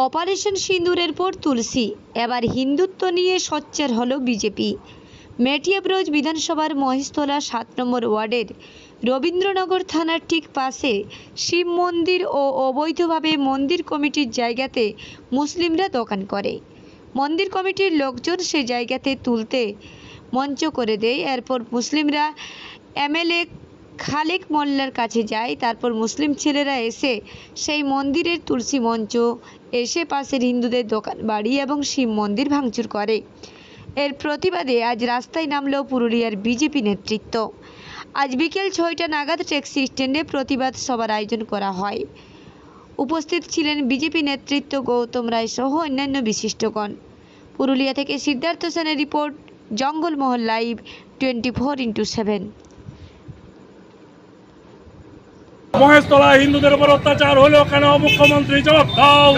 Operation সিঁদুরের পর তুলসী, এবার হিন্দুত্ব নিয়ে সোচ্চার হলো বিজেপি। মেটিয়াব্রজ বিধানসভার মহেশতলা 7 নম্বর ওয়ার্ডের রবীন্দ্রনগর থানার ঠিক পাশে শিব মন্দির ও অবৈধভাবে মন্দির কমিটির জায়গাতে মুসলিমরা দোকান করে। মন্দির কমিটির লোকজন সে জায়গাতে তুলতে মঞ্চ করে দেয়। এরপর মুসলিমরা এমএলএ খালেক মোল্লার কাছে যায়। তারপর মুসলিম ছেলেরা এসে সেই মন্দিরের তুলসী মঞ্চ, এসে পাশের হিন্দুদের দোকান বাড়ি এবং শিব মন্দির ভাঙচুর করে। এর প্রতিবাদে আজ রাস্তায় নামল পুরুলিয়ার বিজেপি নেতৃত্ব। আজ বিকেল 6টা নাগাদ ট্যাক্সি স্ট্যান্ডে প্রতিবাদ সভার আয়োজন করা হয়। উপস্থিত ছিলেন বিজেপি নেতৃত্ব গৌতম রায় সহ অন্যান্য বিশিষ্টগণ। পুরুলিয়া থেকে সিদ্ধার্থ সেনের রিপোর্ট, জঙ্গলমহল লাইভ 24x7। মহেশতলায় হিন্দুদের উপর অত্যাচার হলো কেন? মুখ্যমন্ত্রী জবাব দাও।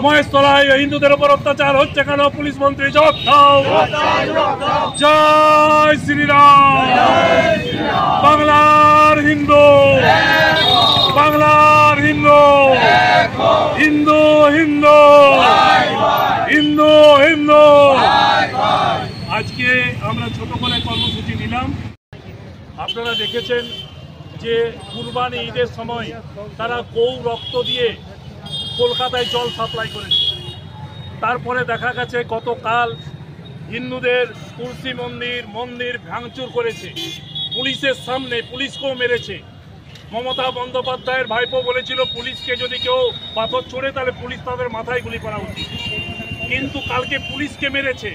মহেশতলায় হিন্দুদের উপর অত্যাচার হচ্ছে কেন? পুলিশ মন্ত্রী জবাব দাও। জয় শ্রীরাম। বাংলার হিন্দু, বাংলার হিন্দু, হিন্দু হিন্দু, হিন্দু হিন্দু। আজকে আমরা ছোট করে কর্মসূচি নিলাম। আপনারা দেখেছেন যে কুরবানি ঈদের সময় তারা গৌ রক্ত দিয়ে কলকাতায় জল সাপ্লাই করেছে। তারপরে দেখা গেছে গতকাল হিন্দুদের তুলসী মন্দির ভাঙচুর করেছে, পুলিশের সামনে পুলিশকেও মেরেছে। মমতা বন্দ্যোপাধ্যায়ের ভাইপো বলেছিল পুলিশকে যদি কেউ পাথর ছোড়ে তাহলে পুলিশ তাদের মাথায় গুলি করা উচিত, কিন্তু কালকে পুলিশকে মেরেছে।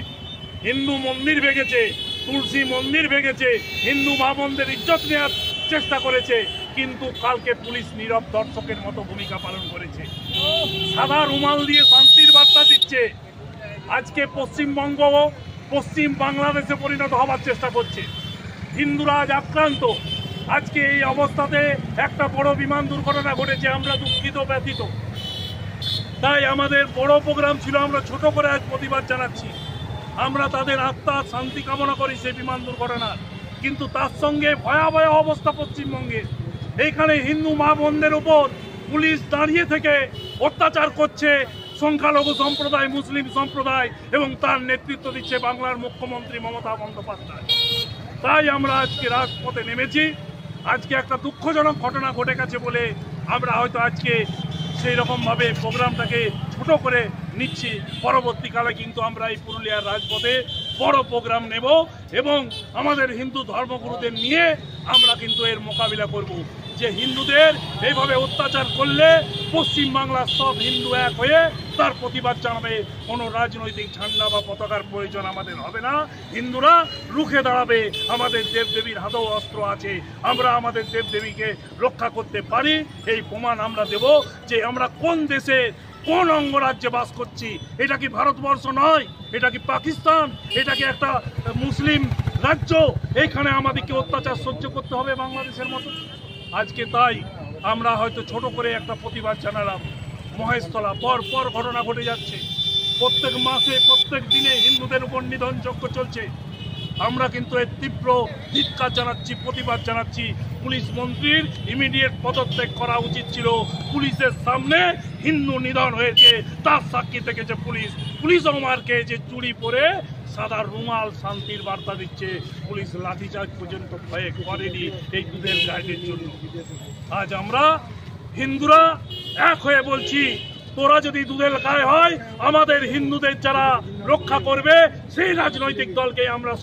হিন্দু মন্দির ভেঙেছে, তুলসী মন্দির ভেঙেছে, হিন্দু মা বোনদের ইজ্জত নেওয়ার চেষ্টা করেছে, কিন্তু কালকে পুলিশ নীরব দর্শকের মতো ভূমিকা পালন করেছে। সাদা রুমাল দিয়ে শান্তির বার্তা দিচ্ছে। আজকে পশ্চিমবঙ্গ পশ্চিম বাংলাদেশে পরিণত হবার চেষ্টা করছে। হিন্দুরা আজ আক্রান্ত। আজকে এই অবস্থাতে একটা বড় বিমান দুর্ঘটনা ঘটেছে, আমরা দুঃখিত, ব্যথিত। তাই আমাদের বড় প্রোগ্রাম ছিল, আমরা ছোট করে আজ প্রতিবাদ জানাচ্ছি। আমরা তাদের আত্মার শান্তি কামনা করি সেই বিমান দুর্ঘটনার, কিন্তু তার সঙ্গে ভয়াবহ অবস্থা পশ্চিমবঙ্গে। এইখানে হিন্দু মা বোনদের উপর পুলিশ দাঁড়িয়ে থেকে অত্যাচার করছে সংখ্যালঘু সম্প্রদায়, মুসলিম সম্প্রদায়, এবং তার নেতৃত্ব দিচ্ছে বাংলার মুখ্যমন্ত্রী মমতা বন্দ্যোপাধ্যায়। তাই আমরা আজকে রাজপথে নেমেছি। আজকে একটা দুঃখজনক ঘটনা ঘটে গেছে বলে আমরা হয়তো আজকে সেই রকমভাবে প্রোগ্রামটাকে ছোট করে নিচ্ছি। পরবর্তীকালে কিন্তু আমরা এই পুরুলিয়ার রাজপথে বড় প্রোগ্রাম নেব এবং আমাদের হিন্দু ধর্মগুরুদের নিয়ে আমরা কিন্তু এর মোকাবিলা করব। যে হিন্দুদের এইভাবে অত্যাচার করলে পশ্চিমবাংলার সব হিন্দু এক হয়ে তার প্রতিবাদ জানাবে। কোনো রাজনৈতিক ঝান্ডা বা পতাকার প্রয়োজন আমাদের হবে না। হিন্দুরা রুখে দাঁড়াবে। আমাদের দেবদেবীর হাতেও অস্ত্র আছে, আমরা আমাদের দেবদেবীকে রক্ষা করতে পারি। এই প্রমাণ আমরা দেব যে আমরা কোন দেশে কোন অঙ্গরাজ্যে বাস করছি। এটা কি ভারতবর্ষ নয়, এটা কি পাকিস্তান, এটা কি একটা মুসলিম রাজ্য? এইখানে আমাদেরকে অত্যাচার সহ্য করতে হবে বাংলাদেশের মতো। আজকে তাই আমরা হয়তো ছোট করে একটা প্রতিবাদ জানালাম। মহেশতলা পর পর ঘটনা ঘটে যাচ্ছে, প্রত্যেক মাসে প্রত্যেক দিনে হিন্দুদের উপর নিধনযজ্ঞ চলছে। আমরা কিন্তু এর তীব্র ধিক্কার জানাচ্ছি, প্রতিবাদ জানাচ্ছি। পুলিশ মন্ত্রীর ইমিডিয়েট পদত্যাগ করা উচিত ছিল। পুলিশের সামনে হিন্দু নিধন হয়েছে, তার সাক্ষী থেকেছে পুলিশ। পুলিশও মার খেয়েছে, চুরি পরে সাদা রুমাল শান্তির বার্তা দিচ্ছে। পুলিশ লাঠিচার্জ পর্যন্ত ভয়ে করেনি এই দুধের গাইডের জন্য। আজ আমরা হিন্দুরা এক হয়ে বলছি, তোরা যদি দুধের গায়ে হয়, আমাদের হিন্দুদের যারা রক্ষা করবে সেই রাজনৈতিক দলকে আমরা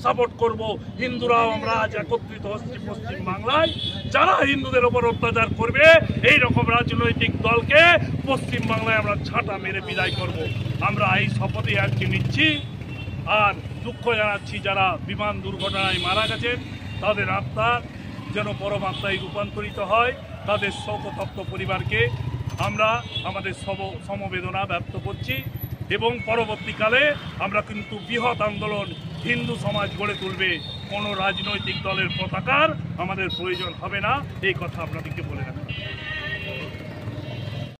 সাপোর্ট করব। হিন্দুরাও আমরা আজ একত্রিত হচ্ছি পশ্চিম বাংলায়। যারা হিন্দুদের ওপর অত্যাচার করবে এই রকম রাজনৈতিক দলকে পশ্চিম বাংলায় আমরা ছাঁটা মেরে বিদায় করব। আমরা এই শপথে আজকে নিচ্ছি। আর দুঃখ জানাচ্ছি যারা বিমান দুর্ঘটনায় মারা গেছেন, তাদের আত্মার যেন পরমাত্মায় রূপান্তরিত হয়। তাদের শোকতপ্ত পরিবারকে আমরা আমাদের সমবেদনা ব্যক্ত করছি এবং পরবর্তীকালে আমরা কিন্তু বৃহৎ আন্দোলন হিন্দু সমাজ গড়ে তুলবে। কোনো রাজনৈতিক দলের পতাকার আমাদের প্রয়োজন হবে না, এই কথা আপনাদেরকে বলে রাখি।